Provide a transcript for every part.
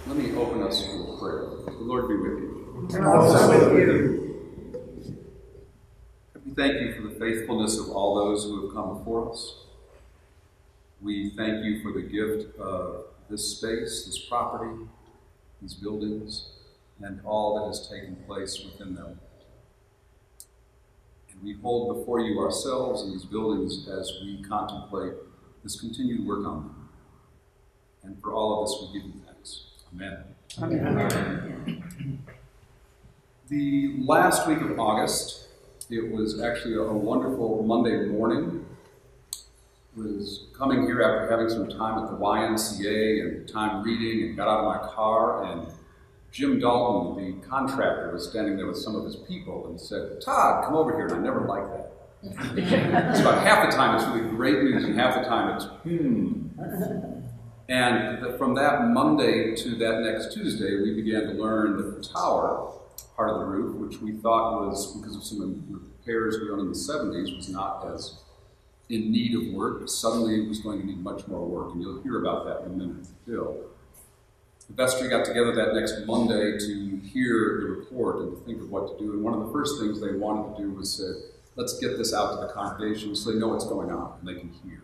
Let me open us with prayer. The Lord be with you. And also with you. We thank you for the faithfulness of all those who have come before us. We thank you for the gift of this space, this property, these buildings, and all that has taken place within them. And we hold before you ourselves and these buildings as we contemplate this continued work on them. And for all of this, we give you thanks. Amen. Amen. The last week of August, it was actually a wonderful Monday morning. I was coming here after having some time at the YMCA and time reading, and got out of my car, and Jim Dalton, the contractor, was standing there with some of his people and said, "Todd, come over here." And I never liked that. It's about half the time it's really great news, and half the time it's And from that Monday to that next Tuesday, we began to learn that the tower part of the roof, which we thought was, because of some repairs done in the 70s, was not as in need of work. Suddenly it was going to need much more work, and you'll hear about that in a minute. Bill. The vestry got together that next Monday to hear the report and to think of what to do, and one of the first things they wanted to do was say, let's get this out to the congregation so they know what's going on and they can hear.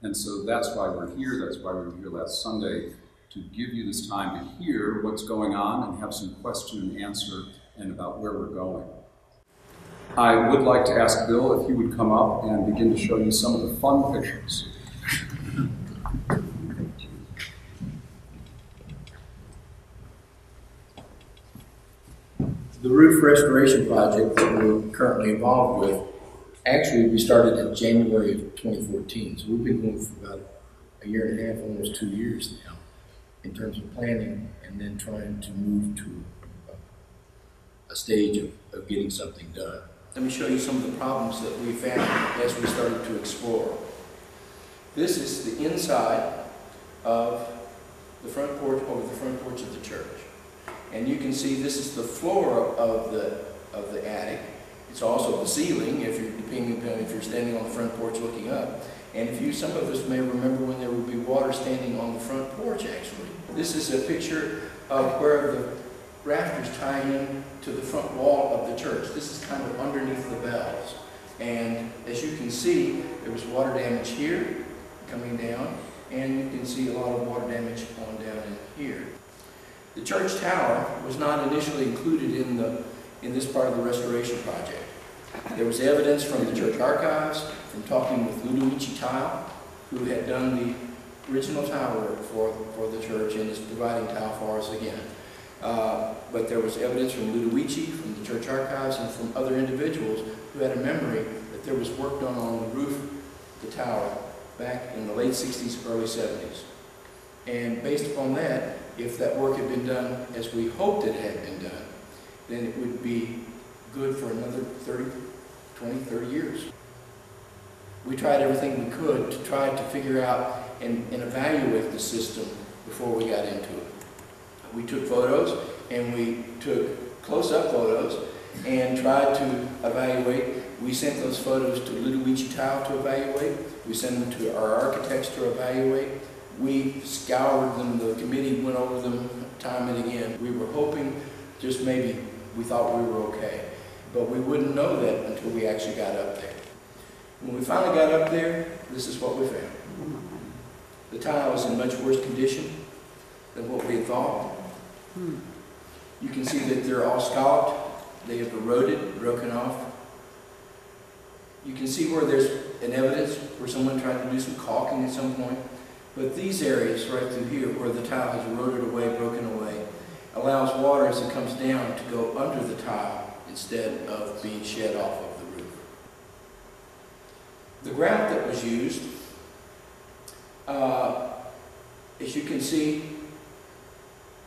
And so that's why we're here. That's why we were here last Sunday, to give you this time to hear what's going on and have some question and answer and about where we're going. I would like to ask Bill if he would come up and begin to show you some of the fun pictures. The roof restoration project that we're currently involved with, actually we started in January of 2014, so we've been going for about a year and a half, almost 2 years now, in terms of planning and then trying to move to a stage of getting something done. Let me show you some of the problems that we found as we started to explore. This is the inside of the front porch, over the front porch of the church. And you can see this is the floor of the attic. It's also the ceiling, if you're standing on the front porch looking up. And some of us may remember when there would be water standing on the front porch, actually. This is a picture of where the rafters tie in to the front wall of the church. This is kind of underneath the bells. And as you can see, there was water damage here, coming down, and you can see a lot of water damage on down in here. The church tower was not initially included in this part of the restoration project. There was evidence from the church archives, from talking with Ludovici Tile, who had done the original tile work for the church and is providing tile for us again. But there was evidence from Ludovici, from the church archives, and from other individuals who had a memory that there was work done on the roof of the tower back in the late 60s, early 70s. And based upon that, if that work had been done as we hoped it had been done, then it would be good for another 20, 30 years. We tried everything we could to try to figure out and evaluate the system before we got into it. We took photos, and we took close-up photos and tried to evaluate. We sent those photos to Ludovici Tile to evaluate. We sent them to our architects to evaluate. We scoured them, the committee went over them time and again. We were hoping, just maybe, we thought we were okay. But we wouldn't know that until we actually got up there. When we finally got up there, this is what we found. The tile is in much worse condition than what we had thought. You can see that they're all scalloped. They have eroded, broken off. You can see where there's an evidence where someone tried to do some caulking at some point. But these areas right through here where the tile has eroded away, broken away, allows water as it comes down to go under the tile instead of being shed off of the roof. The grout that was used, as you can see,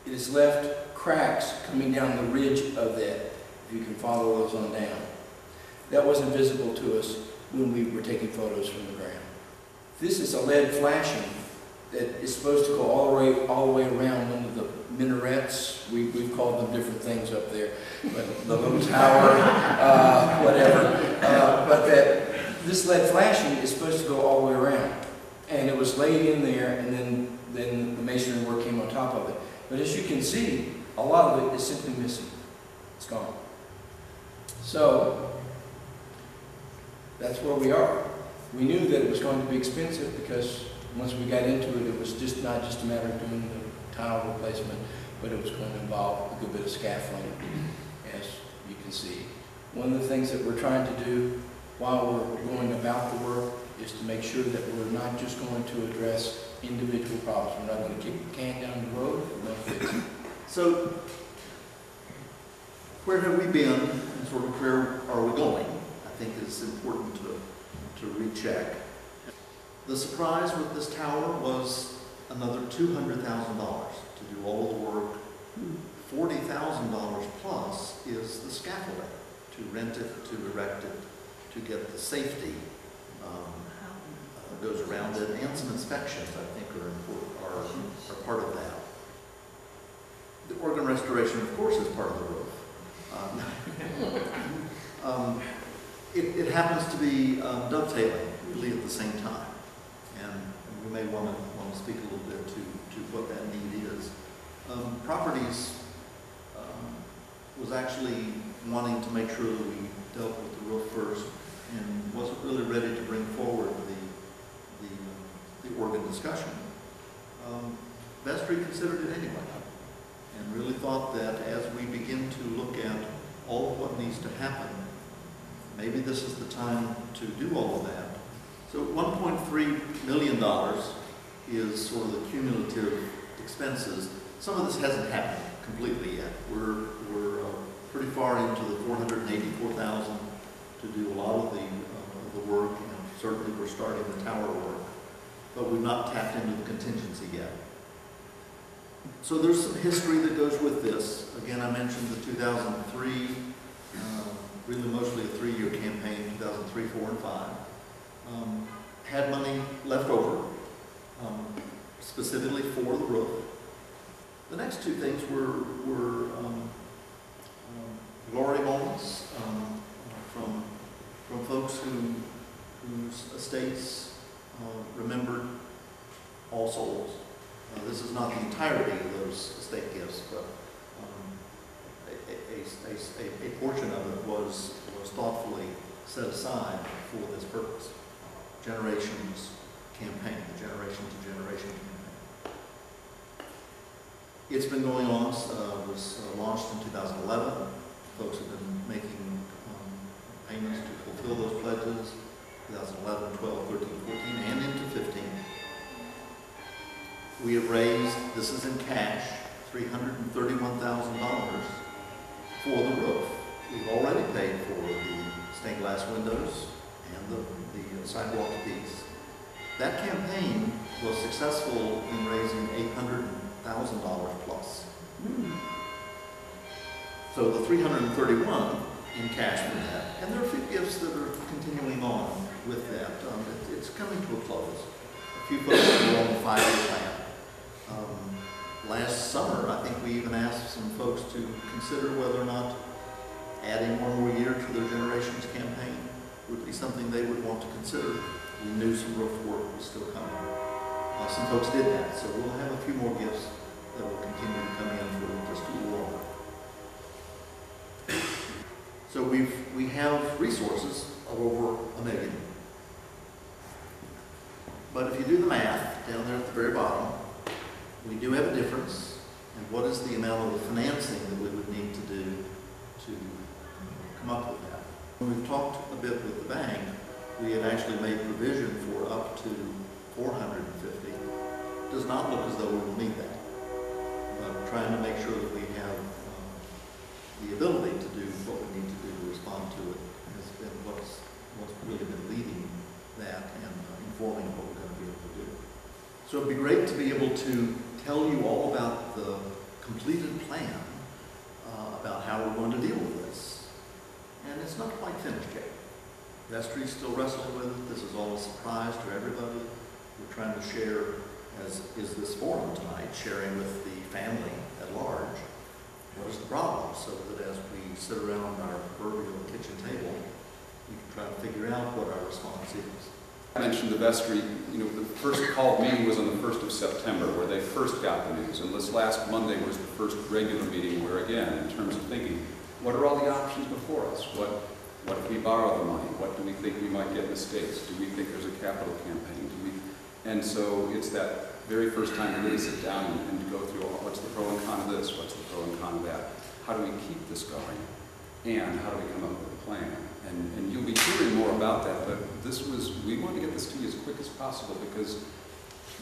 it has left cracks coming down the ridge of that, if you can follow those on down. That wasn't visible to us when we were taking photos from the ground. This is a lead flashing that is supposed to go all the way around one of the minarets. We've called them different things up there, but the little tower, whatever. But that this lead flashing is supposed to go all the way around. And it was laid in there, and then the masonry work came on top of it. But as you can see, a lot of it is simply missing. It's gone. So, that's where we are. We knew that it was going to be expensive because once we got into it, it was just not just a matter of doing the tile replacement, but it was going to involve a good bit of scaffolding, as you can see. One of the things that we're trying to do while we're going about the work is to make sure that we're not just going to address individual problems. We're not going to kick the can down the road, we're going to fix it. So, where have we been and sort of where are we going? I think it's important to recheck. The surprise with this tower was another $200,000 to do all of the work. $40,000 plus is the scaffolding, to rent it, to erect it, to get the safety goes around it, and some inspections I think are part of that. The organ restoration, of course, is part of the roof. It happens to be dovetailing really at the same time, and we may want to speak a little bit to what that need is. Properties was actually wanting to make sure that we dealt with the roof first, and wasn't really ready to bring forward the organ discussion. Vestry considered it anyway, and really thought that as we begin to look at all of what needs to happen, maybe this is the time to do all of that. So $1.3 million is sort of the cumulative expenses. Some of this hasn't happened completely yet. We're pretty far into the $484,000 to do a lot of the work, and certainly we're starting the tower work, but we've not tapped into the contingency yet. So there's some history that goes with this. Again, I mentioned the 2003, really mostly a 3-year campaign, 2003, 4, and 5. Had money left over, specifically for the roof. The next two things were glory moments from folks whose estates remembered All Souls. This is not the entirety of those estate gifts, but a portion of it was thoughtfully set aside for this purpose. Generations campaign, the Generation to Generation campaign. It's been going on, was launched in 2011. Folks have been making payments to fulfill those pledges, 2011, 12, 13, 14, and into 15. We have raised, this is in cash, $331,000 for the roof. We've already paid for the stained glass windows and the sidewalk piece. That campaign was successful in raising $800,000 plus. So the 331 in cash for that, and there are a few gifts that are continuing on with that. It's coming to a close. A few folks are on the 5-year plan. Last summer, I think we even asked some folks to consider whether or not adding one more year to their Generations campaign would be something they would want to consider. We knew some roof work was still coming. Some folks did that, so we'll have a few more gifts that will continue to come in for just a little longer. So we have resources of over $1 million. But if you do the math down there at the very bottom, we do have a difference in what is the amount of the financing that we would need to do to come up with that. When we've talked a bit with the bank, we had actually made provision for up to $450. Does not look as though we will need that. But trying to make sure that we have the ability to do what we need to do to respond to it has been what's really been leading that and informing what we're going to be able to do. So it'd be great to be able to tell you all about the completed plan, about how we're going to deal with this. And it's not quite finished yet. Vestry's still wrestling with it. This is all a surprise to everybody. We're trying to share, as is this forum tonight, sharing with the family at large what is the problem, so that as we sit around our proverbial kitchen table, we can try to figure out what our response is. I mentioned the vestry. The first called meeting was on the 1st of September, where they first got the news. And this last Monday was the first regular meeting where, again, in terms of thinking, what are all the options before us? What if we borrow the money? What do we think we might get in the States? Do we think there's a capital campaign? And so it's that very first time to really sit down and go through what's the pro and con of this, what's the pro and con of that. How do we keep this going? And how do we come up with a plan? And you'll be hearing more about that, but we wanted to get this to you as quick as possible because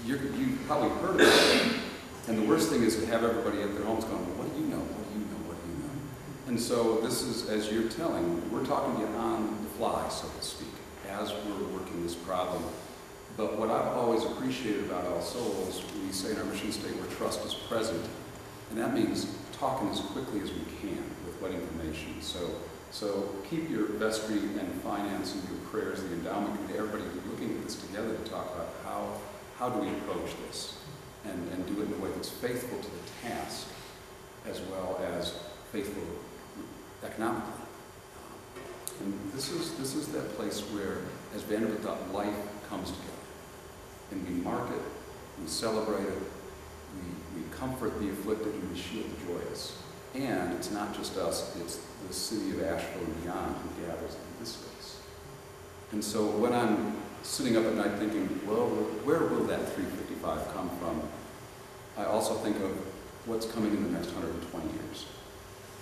you've probably heard of it. And the worst thing is to have everybody at their homes going, what do you know? What do you know? What do you know? And so this is, as you're telling, we're talking to you on the fly, so to speak, as we're working this problem. But what I've always appreciated about All Souls, we say in our mission statement, where trust is present. And that means talking as quickly as we can with what information. So keep your vestry and finance and your prayers, the endowment committee, everybody looking at this together to talk about how do we approach this and do it in a way that's faithful to the task as well as faithful economically. And this is that place where, as Vanderbilt thought, life comes together. And we mark it, we celebrate it, we comfort the afflicted, and we shield the joyous. And it's not just us, it's the city of Asheville and beyond who gathers in this space. And so when I'm sitting up at night thinking, well, where will that 355 come from? I also think of what's coming in the next 120 years,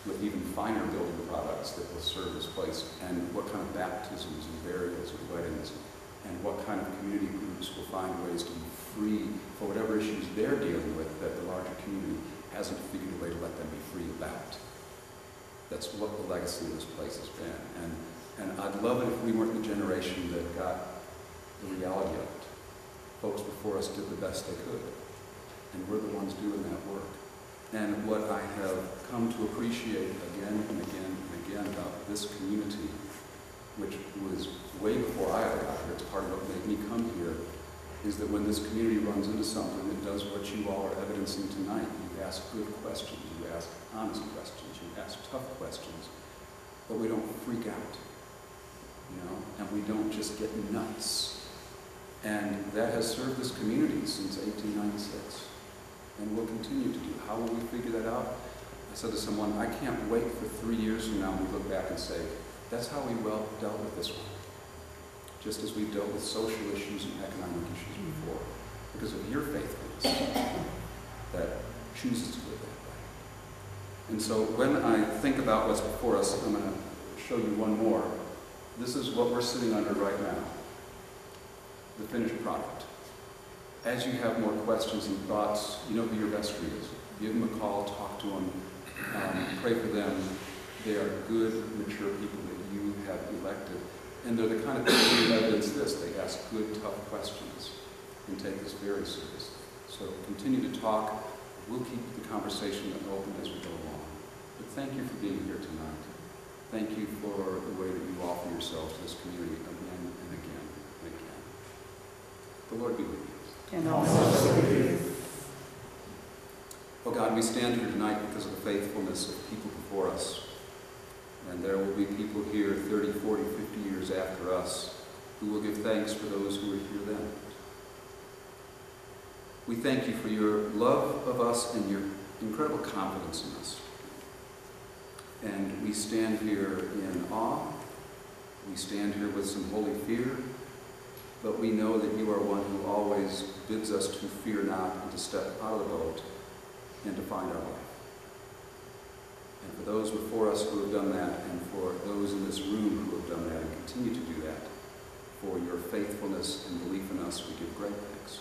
with even finer building products that will serve this place, and what kind of baptisms and burials and weddings, and what kind of community groups will find ways to be free for whatever issues they're dealing with that the larger community hasn't figured a way to let them be free about. That's what the legacy of this place has been. And I'd love it if we weren't the generation that got the reality of it. Folks before us did the best they could, and we're the ones doing that work. And what I have come to appreciate again and again and again about this community, which was way before I ever got here, it's part of what made me come here, is that when this community runs into something that does what you all are evidencing tonight, you ask good questions, you ask honest questions, you ask tough questions, but we don't freak out, and we don't just get nuts. And that has served this community since 1896, and will continue to do. How will we figure that out? I said to someone, I can't wait for 3 years from now when we look back and say, that's how we dealt with this one. Just as we've dealt with social issues and economic issues before, because of your faithfulness that chooses to live that way. And so when I think about what's before us, I'm going to show you one more. This is what we're sitting under right now, the finished product. As you have more questions and thoughts, you know who your vestry is. Give them a call, talk to them, pray for them. They are good, mature people that you have elected. And they're the kind of people who evidence this. They ask good, tough questions and take this very seriously. So continue to talk. We'll keep the conversation open as we go along. But thank you for being here tonight. Thank you for the way that you offer yourselves to this community again and again and again. The Lord be with you. And also with you. Oh God, we stand here tonight because of the faithfulness of people before us. And there will be people here 30, 40, 50 years after us who will give thanks for those who were here then. We thank you for your love of us and your incredible confidence in us. And we stand here in awe. We stand here with some holy fear. But we know that you are one who always bids us to fear not and to step out of the boat and to find our life. And for those before us who have done that, and for those in this room who have done that and continue to do that, for your faithfulness and belief in us, we give great thanks.